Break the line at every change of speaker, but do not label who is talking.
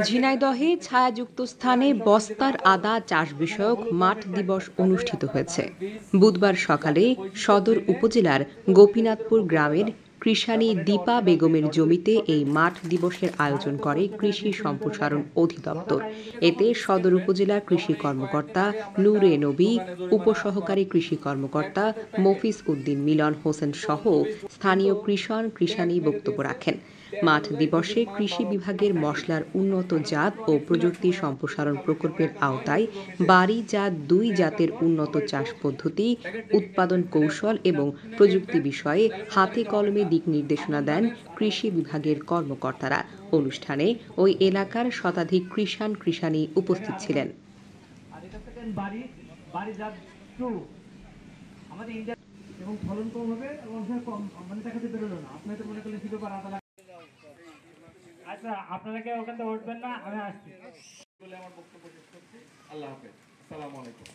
ঝিনাইদহে ছায়াযুক্ত স্থানে বস্তার আদা চাষ বিষয়ক মাঠ দিবস অনুষ্ঠিত হয়েছে। বুধবার সকালে সদর উপজেলার গোপীনাথপুর গ্রামের কৃষানী দীপা বেগমের জমিতে এই মাঠ দিবসের আয়োজন করে কৃষি সম্প্রসারণ অধিদপ্তর। এতে সদর উপজেলা কৃষি কর্মকর্তা নূরে নবী, উপসহকারী কৃষি কর্মকর্তা মফিজ উদ্দিন মিলন হোসেন সহ স্থানীয় কৃষানী বক্তব্য রাখেন। মাঠ দিবসে কৃষি বিভাগের মশলার উন্নত জাত ও প্রযুক্তি সম্প্রসারণ প্রকল্পের আওতায় বাড়ি জাত ২ জাতের উন্নত চাষ পদ্ধতি, উৎপাদন কৌশল এবং প্রযুক্তি বিষয়ে হাতে কলমে দিক নির্দেশনা দেন কৃষি বিভাগের কর্মকর্তারা। অনুষ্ঠানে ওই এলাকার শতাধিক কৃষানী উপস্থিত ছিলেন। এবং ফলন কম হবে এবং কম মানে দেখাতে বেরোলো না। আপনি তো মনে করলেন কি ব্যাপার আদা। আচ্ছা, আপনারা কেউ ওখান থেকে উঠবেন না, আমি আসছি বলে আমার বক্তব্য শেষ করছি। আল্লাহ হাফেজ, আসসালামু আলাইকুম।